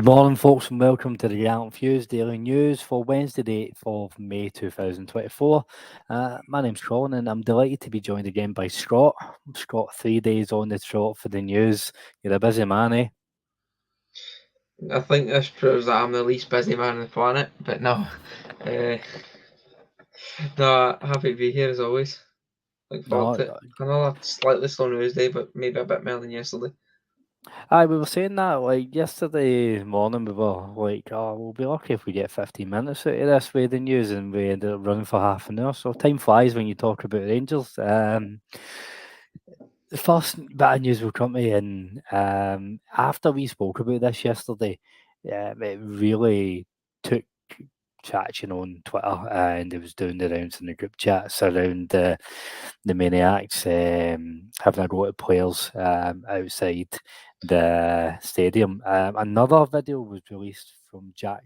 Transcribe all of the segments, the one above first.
Good morning, folks, and welcome to the Gallant Fuse Daily News for Wednesday, the 8th of May 2024. My name's Colin, and I'm delighted to be joined again by Scott. Scott, 3 days on the trot for the news. You're a busy man, eh? I think this proves that I'm the least busy man on the planet, but no. No, happy to be here as always. Looking forward No, to it. Another slightly slow news day, but maybe a bit more than yesterday. we were saying that like yesterday morning. We were like, "Oh, we'll be lucky if we get 15 minutes out of this with the news," and we ended up running for half an hour. So time flies when you talk about Rangers. The first bit of news will come in after we spoke about this yesterday. It really took traction on Twitter, and it was doing the rounds in the group chats around the maniacs having a go at players outside the stadium. Another video was released from Jack,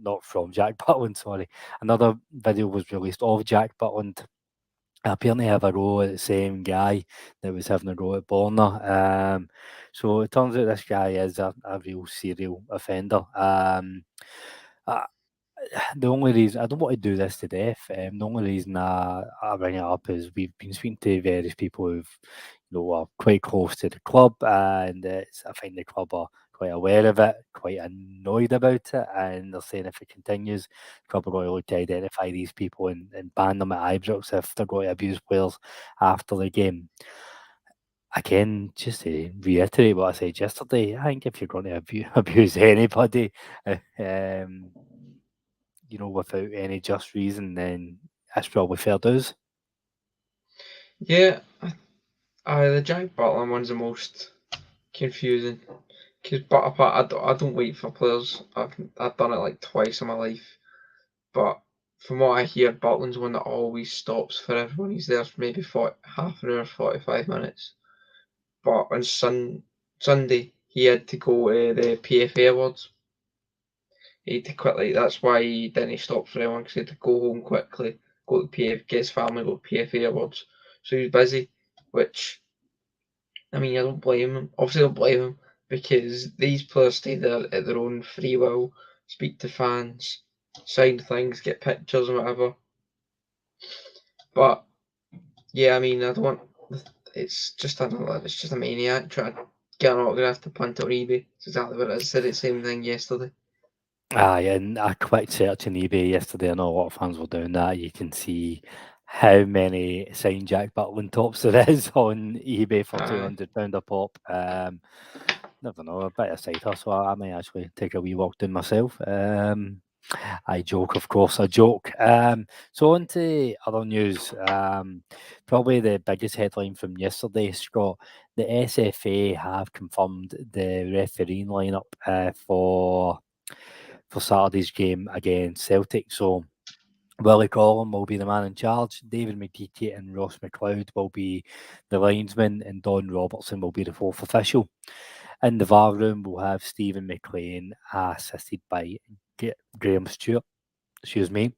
not from Jack Butland, sorry. Another video was released of Jack Butland. Apparently have a go at the same guy that was having a go at Borna. So it turns out this guy is a real serial offender. Uh, the only reason I don't want to do this to death, the only reason I bring it up is we've been speaking to various people who've, are quite close to the club, and I find the club are quite aware of it, quite annoyed about it, and they're saying if it continues, the club are going to look to identify these people and ban them at Ibrox if they're going to abuse players after the game. Again, just to reiterate what I said yesterday, I think if you're going to abuse anybody, um, without any just reason, then that's probably fair dues. Yeah, the Jack Butland one's the most confusing. But apart, I don't wait for players. I've done it like twice in my life. But from what I hear, Butland's one that always stops for everyone. He's there for maybe half an hour, 45 minutes. But on Sunday, he had to go to the PFA Awards. He had to quickly. That's why he didn't stop for anyone, because he had to go home quickly, go to get his family, go to PFA Awards. So he was busy, which, I mean, I don't blame him. Obviously, I don't blame him, because these players stay there at their own free will, speak to fans, sign things, get pictures and whatever. But yeah, I mean, I don't want. It's just a maniac trying to get an autograph to punt it on eBay. It's exactly what it is. I said the same thing yesterday. Aye, and a quick search on eBay yesterday, I know a lot of fans were doing that. You can see how many signed Jack Butland tops there is on eBay for £200 a pop. Never know, a bit of side hustle. I may actually take a wee walk down myself. I joke, of course, I joke. So on to other news. Probably the biggest headline from yesterday, Scott. The SFA have confirmed the refereeing lineup for Saturday's game against Celtic. So Willie Collum will be the man in charge. David McGeechy and Ross McLeod will be the linesmen, and Don Robertson will be the fourth official. In the VAR room, we'll have Stephen McLean, assisted by Graham Stewart. Excuse me.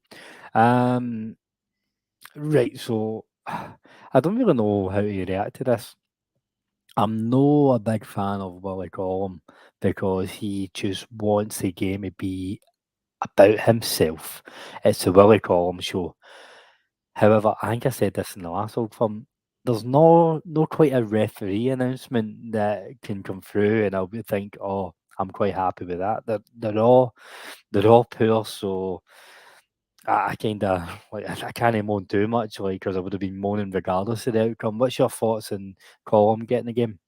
Right, so I don't really know how to react to this. I'm no a big fan of Willie Collum because he just wants the game to be about himself. It's the Willie Collum show. However, I think I said this in the last old firm. There's no quite a referee announcement that can come through, and I'll think, oh, I'm quite happy with that. They're all poor, so I kind of like I can't moan too much, like because I would have been moaning regardless of the outcome. What's your thoughts on Colum getting the game?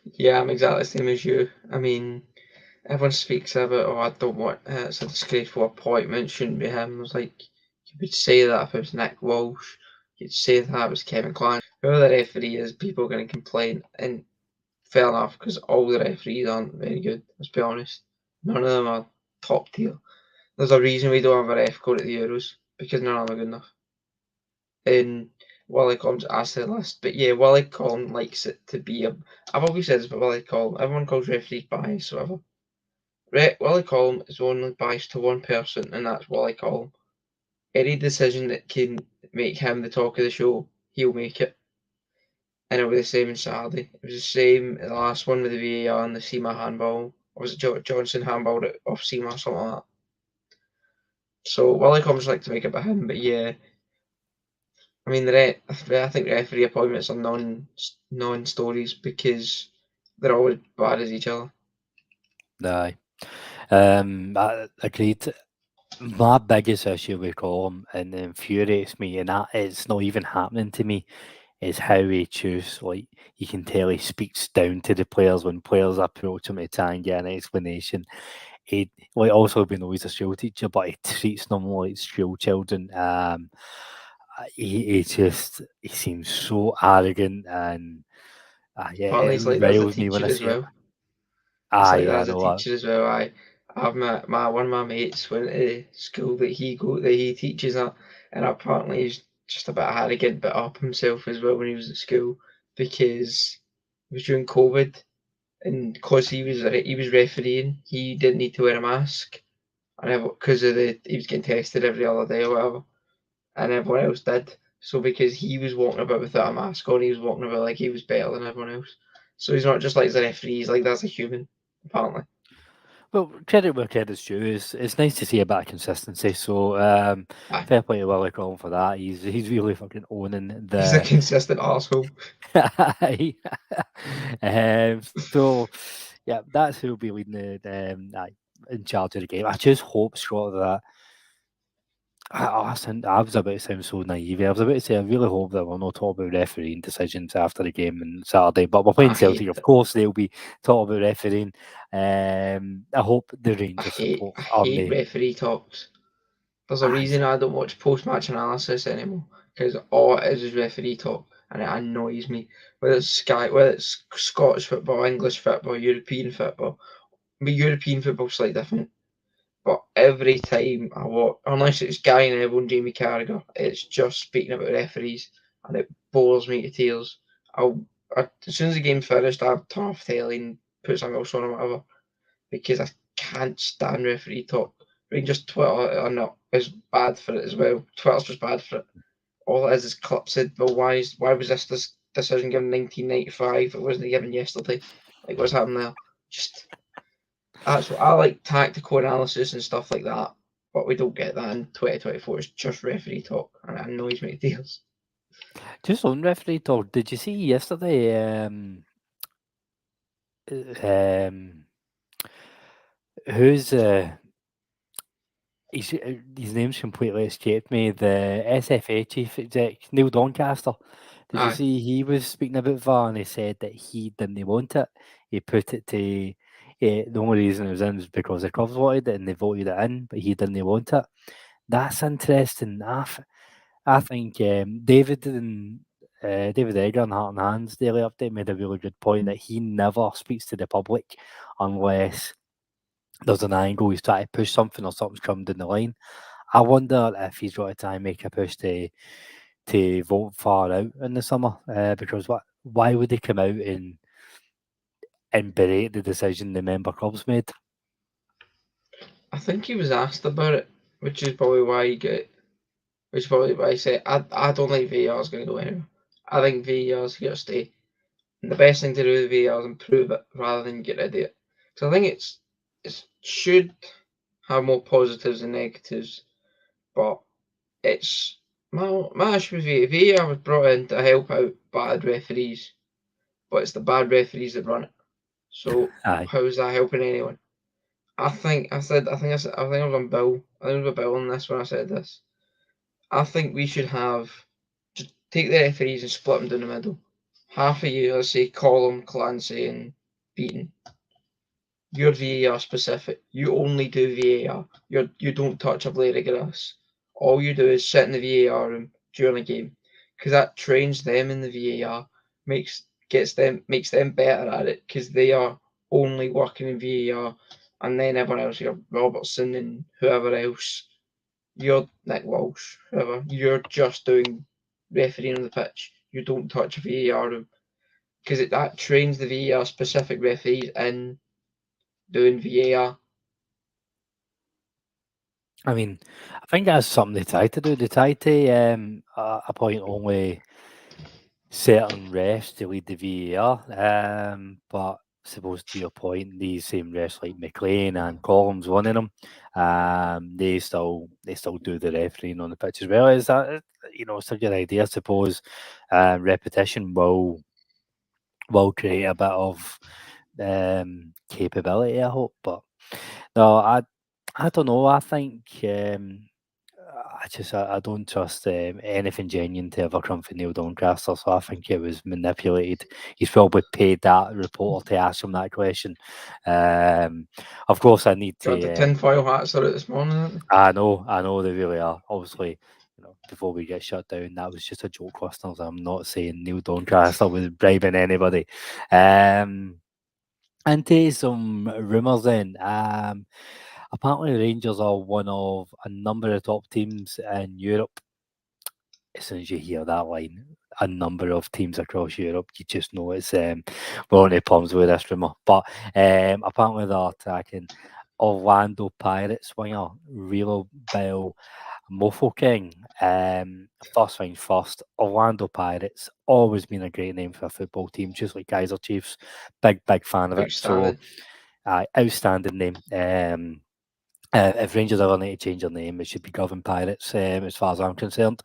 Yeah, I'm exactly the same as you. I mean, everyone speaks about, oh, I don't want, it's a disgraceful appointment, shouldn't be him. I was like, you would say that if it was Nick Walsh, you'd say that if it was Kevin Clan. Whoever the referee is, people are going to complain, and fair enough, because all the referees aren't very good, let's be honest. None of them are top tier. There's a reason we don't have a ref go to the Euros, because none of them are good enough. And Willie Collum's asset list. But yeah, Willie Collum likes it to be a. I've always said this about Willie Collum. Everyone calls referees biased, whatever. Willie Collum is only biased to one person, and that's Willie Collum. Any decision that can make him the talk of the show, he'll make it. And it was the same in Saturday. It was the same in the last one with the VAR and the SEMA handball. or was it Johnson handballed it off seam or something like that. So Willie Collum's like to make it by him, but yeah, I mean I think referee appointments are non-stories because they're all bad as each other. Aye. I agreed. My biggest issue with Colum, and it infuriates me, and that it's not even happening to me, is how he chooses. Like, you can tell he speaks down to the players when players approach him to try and get an explanation. He, like, also we know he's a school teacher, but he treats them like school children. He seems so arrogant, and yeah, Apparently, it it's like that as a riles me when teacher I as see it. well. It's like Aye, that I as a know that. teacher as well. I have my one of my mates went to school that he teaches at, and apparently he's just a bit arrogant, but up himself as well when he was at school because it was during COVID, and because he was refereeing, he didn't need to wear a mask, and because of he was getting tested every other day or whatever, and everyone else did. So because he was walking about without a mask on, he was walking about like he was better than everyone else. So he's not just like as a referee; he's like that's a human, apparently. Well, credit where credit's due. It's nice to see a bit of consistency. So Aye. fair play to Willie Collum for that. He's really fucking owning He's a the. consistent arsehole. So yeah, that's who'll be leading in charge of the game. I just hope, Scott, that I was about to sound so naive. I was about to say I really hope that we're not talking about refereeing decisions after the game on Saturday. But we're playing I Celtic, hate of it. course they'll be talking about refereeing. I hope the Rangers I supporters hate aren't. referee talks. There's a Aye, reason I don't watch post-match analysis anymore because all it is referee talk, and it annoys me. Whether it's Scottish football, English football, European football. But European football's slightly different. But every time I watch, unless it's Gary Neville and Jamie Carragher, it's just speaking about referees, and it bores me to tears. As soon as the game's finished, I'll turn off the telly and put something else on or whatever because I can't stand referee talk. Rangers Twitter are not is bad for it as well. Twitter's just bad for it. All it is clips said, well, why was this decision given in 1995? It wasn't given yesterday. Like what's happened there? Just that's what I like, tactical analysis and stuff like that. But we don't get that in 2024. It's just referee talk, and it annoys me to tears. just on referee talk. Did you see yesterday? Um, who's his name's completely escaped me. The SFA chief exec, Neil Doncaster. Did you Aye, see he was speaking about VAR and he said that he didn't want it? He put it to the only reason it was in was because the clubs wanted it and they voted it in, but he didn't want it. That's interesting. I think David Egger and Heart and Hands Daily Update made a really good point that he never speaks to the public unless there's an angle he's trying to push something or something's coming down the line. I wonder if he's going to try and make a push to vote far out in the summer because why would they come out and berate the decision the member clubs made? I think he was asked about it, which is probably why he get. Which is probably why I say I don't think VAR is going to go anywhere. I think VAR is here to stay. And the best thing to do with VAR is improve it rather than get rid of it. So I think it should have more positives than negatives, but it's my issue with VAR was brought in to help out bad referees, but it's the bad referees that run it. So Aye. how is that helping anyone? I think I said I think I said I think I was on Bill. I think I was with Bill on this when I said this. I think we should have just take the referees and split them down the middle. Half of you, let's say Colum, Clancy, and Beaton. You're VAR specific. You only do VAR. You don't touch a blade of grass. All you do is sit in the VAR room during a game, because that trains them in the VAR, makes them better at it, because they are only working in VAR, and then everyone else, you're Robertson and whoever else, you're Nick Walsh, whoever, you're just doing refereeing on the pitch. You don't touch a VAR room, because that trains the VAR specific referees in doing VAR. I mean, I think that's something they try to do. They try to appoint only certain refs to lead the VAR, but suppose to your point, these same refs like McLean and Collins, one of them, they still do the refereeing on the pitch as well. Is that it's a good idea? I suppose repetition will create a bit of capability, I hope. But no, I don't know. I think I don't trust anything genuine to ever come from Neil Doncaster. So I think it was manipulated. He's probably paid that reporter to ask him that question. Of course, I need God, the to. tinfoil hats are out this morning, aren't they? I know they really are. Obviously, before we get shut down, that was just a joke, listeners. I'm not saying Neil Doncaster was bribing anybody. Into some rumours then. Apparently, Rangers are one of a number of top teams in Europe. As soon as you hear that line, a number of teams across Europe, you just know it's we're on the problems with this rumour. But apparently, they're attacking Orlando Pirates winger Real Bell Mofo King. First things first, Orlando Pirates, always been a great name for a football team, just like Kaiser Chiefs. Big fan of it. So, Outstanding. outstanding name. If Rangers ever need to change their name, it should be Govan Pirates, as far as I'm concerned.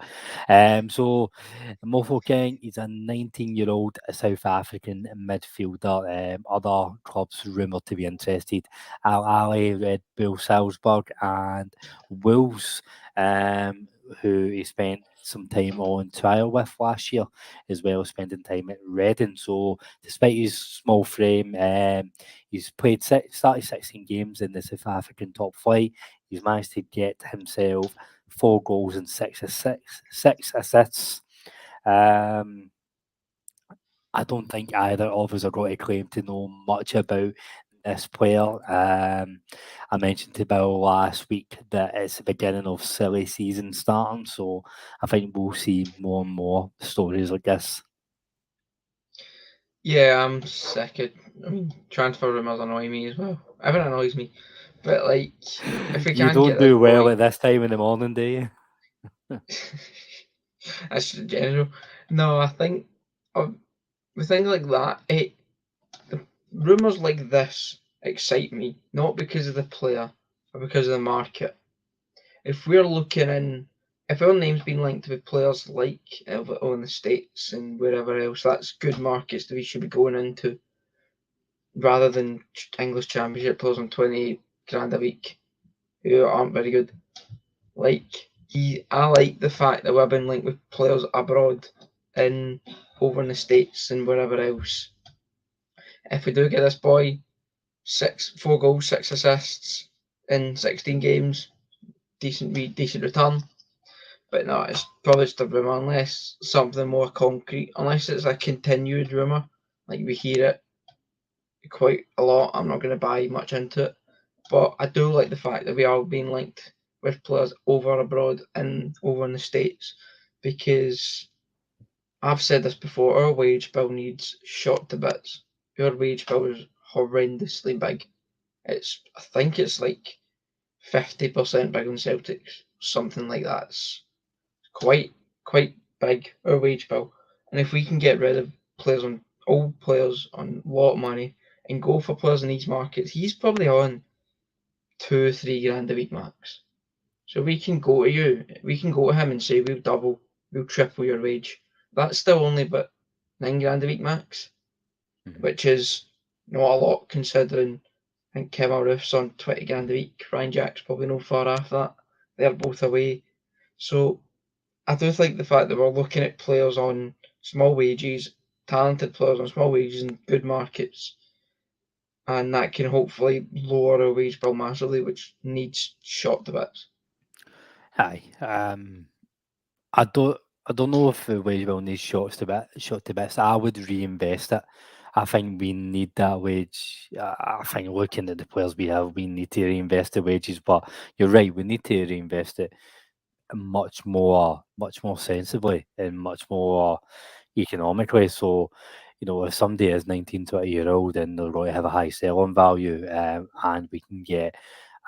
So Mofo King, he's a 19-year-old South African midfielder. Other clubs rumoured to be interested: Al Ali, Red Bull Salzburg, and Wolves, who he spent some time on trial with last year, as well as spending time at Reading. So, despite his small frame, he's played started 16 games in the South African top flight. He's managed to get himself 4 goals and six assists. Um, I don't think either of us are going to claim to know much about this player. I mentioned to Bill last week that it's the beginning of silly season starting, so I think we'll see more and more stories like this. Yeah, I'm sick of. I mean, transfer rumours annoy me as well. Everything annoys me. But, like, if we You can don't get this do well boy. at this time in the morning, do you? That's just general. No, I think. With things like that, rumours like this excite me, not because of the player, but because of the market. If we're looking in, if our name's been linked with players like Elvito in the States and wherever else, that's good markets that we should be going into rather than English Championship players on 20 grand a week who aren't very good. I like the fact that we've been linked with players abroad in over in the States and wherever else. If we do get this boy 4 goals, 6 assists in 16 games, decent return. But no, it's probably just a rumour unless something more concrete. Unless it's a continued rumour, like we hear it quite a lot. I'm not going to buy much into it. But I do like the fact that we are being linked with players over abroad and over in the States because I've said this before, our wage bill needs shot to bits. Our wage bill is horrendously big. I think it's like 50% bigger than Celtics, something like that. It's quite big, our wage bill. And if we can get rid of old players on a lot of money and go for players in these markets, he's probably on 2-3 grand a week max. So we can go to you, we can go to him and say we'll triple your wage. That's still only but 9 grand a week max, which is not a lot considering I think Kevin Roof's on 20 grand a week. Ryan Jack's probably no far off that. They're both away. So I do think the fact that we're looking at players on small wages, talented players on small wages in good markets, and that can hopefully lower our wage bill massively, which needs shot to bits. Aye. I don't I don't know if the wage bill needs shot to bits. I would reinvest it. I think we need that wage. I think looking at the players we have, we need to reinvest the wages. But you're right, we need to reinvest it much more sensibly and much more economically. So, if somebody is 19, 20 year old and they're going to have a high selling value, and we can get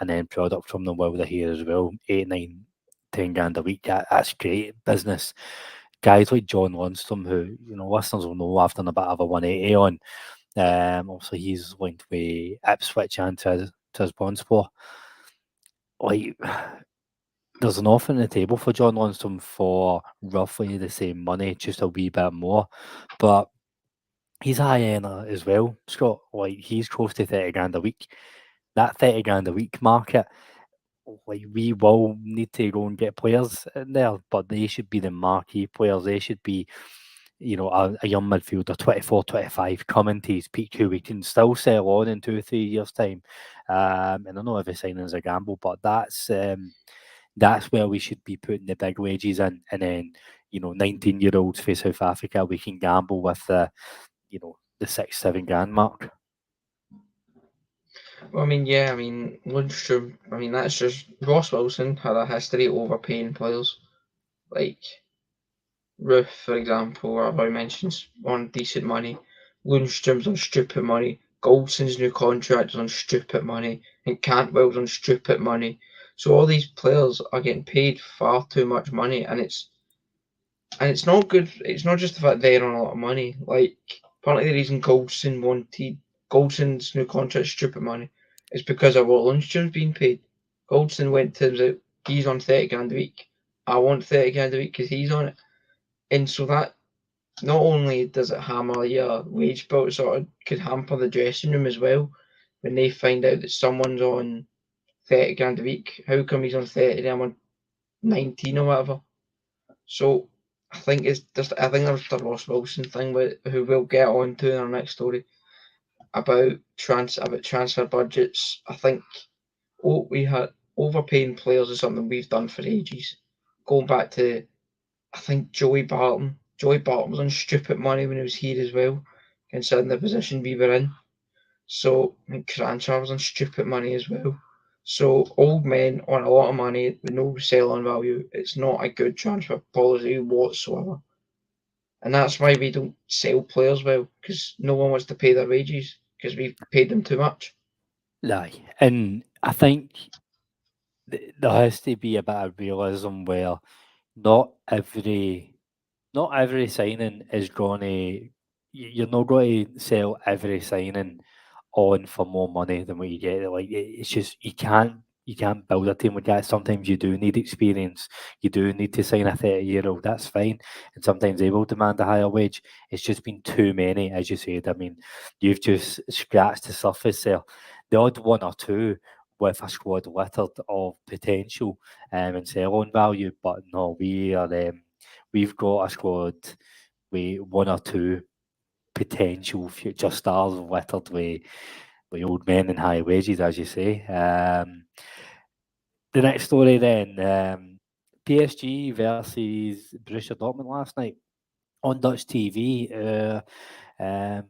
an end product from them while they're here as well, 8, 9, 10 grand a week, that's great business. Guys like John Lundstrom, who, listeners will know I've done a bit of a 180 on, Obviously, he's linked with Ipswich and Tizbonspor. Like, there's an offer on the table for John Lundstrom for roughly the same money, just a wee bit more. But he's a high earner as well, Scott. Like, he's close to 30 grand a week. That 30 grand a week market, like, we will need to go and get players in there, but they should be the marquee players. They should be, a young midfielder, 24, 25, coming to his peak, who we can still sell on in 2 or 3 years' time. And I know every signing is a gamble, but that's where we should be putting the big wages in. And then, 19-year-olds for South Africa, we can gamble with the 6, 7 grand mark. Well, Lundstrom, that's just Ross Wilson had a history of overpaying players. Like Ruth, for example, I've already mentioned, on decent money. Lundstrom's on stupid money. Goldson's new contract is on stupid money. And Cantwell's on stupid money. So all these players are getting paid far too much money, and it's not good. It's not just the fact they're on a lot of money. Like, part of the reason Goldson's new contract stupid money is because of what Lundstrom's being paid. Goldson went to he's on 30 grand a week. I want 30 grand a week because he's on it. And so that not only does it hammer your wage bill, it sort of could hamper the dressing room as well. When they find out that someone's on 30 grand a week, how come he's on 30 and I'm on 19 or whatever? So I think there's the Ross Wilson thing, who we'll get on to in our next story about transfer budgets. I think we had overpaying players is something we've done for ages. Going back to, I think, Joey Barton. Joey Barton was on stupid money when he was here as well, considering the position we were in. So I think Cranchar was on stupid money as well. So old men on a lot of money with no sell-on value, it's not a good transfer policy whatsoever. And that's why we don't sell players well, because no one wants to pay their wages, because we've paid them too much. Aye, and I think there has to be a bit of realism where not every signing is going to. You're not going to sell every signing on for more money than what you get. Like, it's just you can't build a team with that. Sometimes you do need experience. You do need to sign a 30-year-old. That's fine, and sometimes they will demand a higher wage. It's just been too many, as you said. I mean, you've just scratched the surface there. The odd one or two with a squad littered of potential and sell-on value, but no, we've got a squad with one or two potential future stars littered with old men and high wages, as you say. The next story then, PSG versus Borussia Dortmund last night on Dutch TV. Um,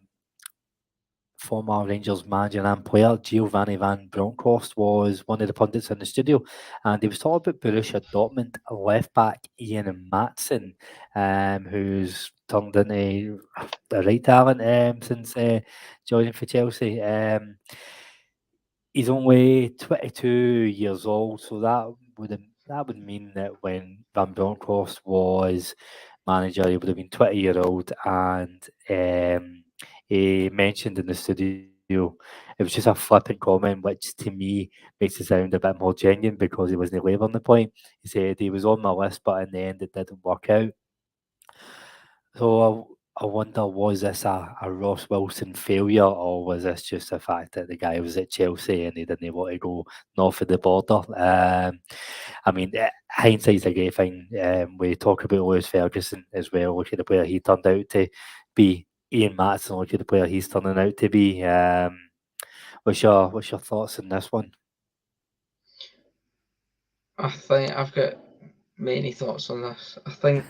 Former Rangers manager and player Giovanni van Bronckhorst was one of the pundits in the studio, and he was talking about Borussia Dortmund left back Ian Maatsen, who's turned into a right talent since joining for Chelsea. He's only 22 years old, so that would mean that when Van Bronckhorst was manager, he would have been 20-year-old, and he mentioned in the studio it was just a flippant comment, which to me makes it sound a bit more genuine because he wasn't labouring the point. He said he was on my list, but in the end it didn't work out. So I wonder, was this a Ross Wilson failure, or was this just the fact that the guy was at Chelsea and he didn't want to go north of the border? I mean, hindsight's a great thing. We talk about Lewis Ferguson as well. Look at the player he turned out to be. Ian Maatsen, look at the player he's turning out to be. What's your thoughts on this one? I think I've got many thoughts on this. I think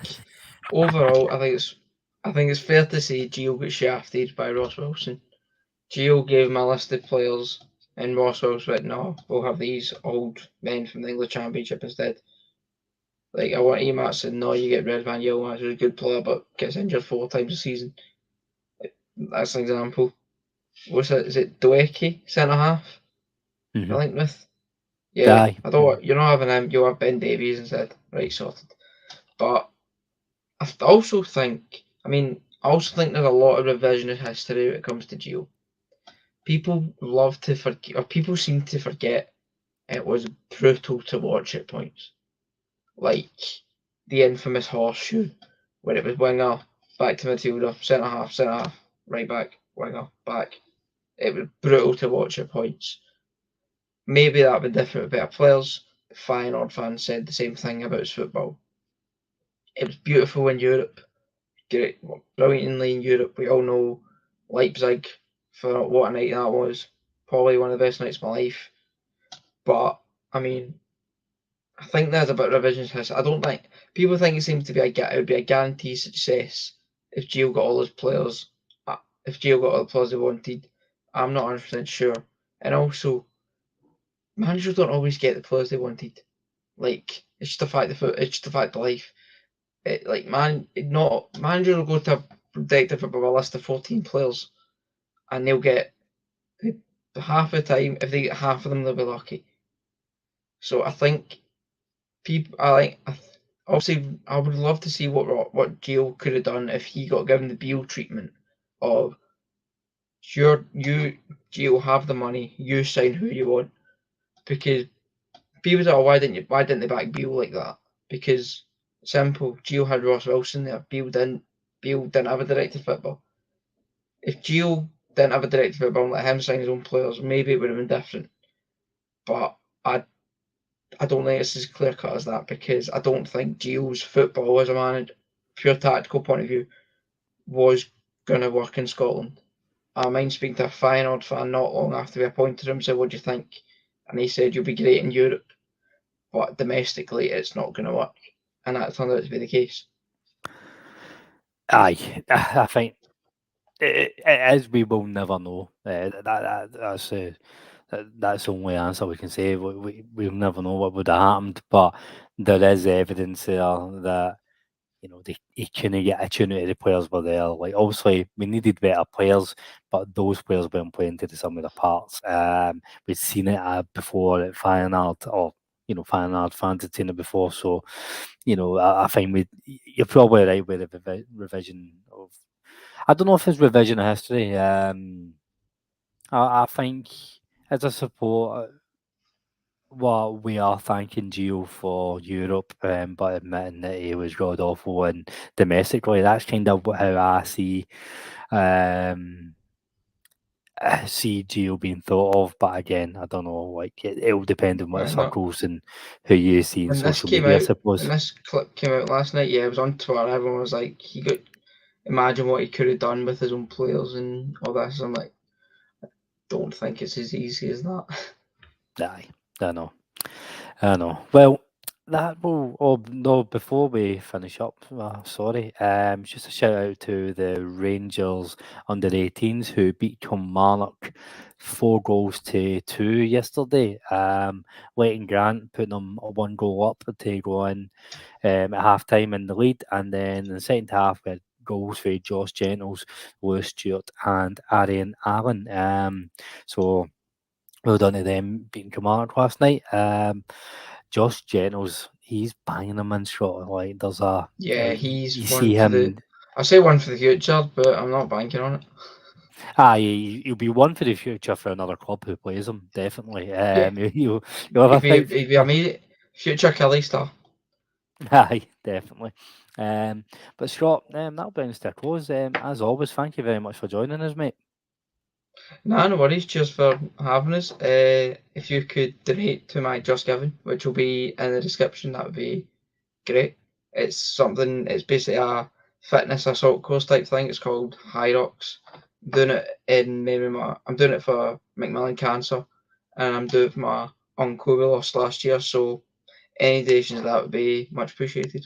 overall, I think it's fair to say Gio got shafted by Ross Wilson. Gio gave him a list of players, and Ross Wilson went, "No, we'll have these old men from the English Championship instead." Like, I want Ian Maatsen. No, you get Red Van Yilmaz, who's a good player but gets injured 4 times a season. That's an example. What's it? Is it Dwecky, centre half? I think with. Yeah, Aye. I don't want, you're not having him, you'll have Ben Davies instead. Right, sorted. But I also think, I also think there's a lot of revisionist history when it comes to Gio. People love to forget, or people seem to forget, it was brutal to watch at points. Like the infamous horseshoe, where it was winger, back to midfielder, centre half, right back, winger, back. It was brutal to watch at points. Maybe that would be different with better players. Feyenoord fans said the same thing about his football. It was beautiful in Europe, great, brilliantly in Europe. We all know Leipzig, for what a night that was. Probably one of the best nights of my life. But I mean, I think there's a bit of revisionist history. I don't think people think it seems to be it would be a guaranteed success if Gio got all his players. If Gio got all the players he wanted, I'm not 100% sure. And also, managers don't always get the players they wanted. Like it's just a fact of life. Managers will go to a predictive football a list of 14 players, and they'll get half the time. If they get half of them, they'll be lucky. So I think obviously, I would love to see what Gio could have done if he got given the Beale treatment of you Gio have the money, you sign who you want, because people say, oh, why didn't they back Beale like that? Because simple, Gio had Ross Wilson there, Beale didn't have a director football. If Gio didn't have a director football and let him sign his own players, maybe it would have been different. But I don't think it's as clear cut as that, because I don't think Gio's football as a manager, pure tactical point of view, was going to work in Scotland. I mind speaking to a Feyenoord fan not long after we appointed him, said, what do you think? And he said, you'll be great in Europe, but domestically it's not going to work. And that turned out to be the case. Aye, I think it is. We will never know. That's the only answer we can say. We'll never know what would have happened, but there is evidence there that he couldn't get a tune out of the players were there. Like obviously we needed better players, but those players weren't playing to the sum of the parts. We'd seen it before at Feyenoord, or Feyenoord fans had seen it before. So I think you're probably right with the revision of. I don't know if it's revision of history. I think as a support, well, we are thanking Gio for Europe, but admitting that he was god awful and domestically. That's kind of how I see Gio being thought of. But again, I don't know. Like it will depend on what circles and who you see in social media, I suppose. When this clip came out last night, it was on Twitter. Everyone was like, imagine what he could have done with his own players and all this. I'm like, I don't think it's as easy as that. Aye, I know. Well, that will. Oh no! Before we finish up, sorry. Just a shout out to the Rangers under-18s who beat Kilmarnock 4-2 yesterday. Leighton Grant putting them a 1-goal up to go in at half time in the lead, and then in the second half we had goals for Josh Gentles, Lewis Stewart, and Arian Allen. So well done to them beating Kilmarnock last night. Josh Gentles, he's banging them in shot. Like there's a He's you one see for him. I say one for the future, but I'm not banking on it. He'll be one for the future for another club who plays him. Definitely. You'll have a fight. He'd be a future Kelly star. Aye, definitely. But Scott, that'll bring us to a close. As always, thank you very much for joining us, mate. Nah, no worries. Cheers for having us. If you could donate to my Just Giving, which will be in the description, that would be great. It's basically a fitness assault course type thing. It's called High Rocks. I'm doing it for Macmillan Cancer, and I'm doing it for my uncle we lost last year. So any donations of that would be much appreciated.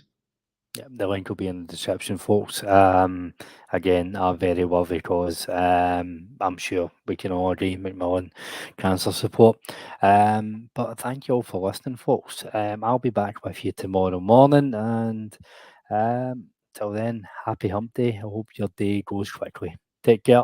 Yeah, the link will be in the description, folks. Again, a very worthy cause. I'm sure we can all agree, Macmillan Cancer Support. But thank you all for listening, folks. I'll be back with you tomorrow morning, and till then, happy hump day. I hope your day goes quickly. Take care.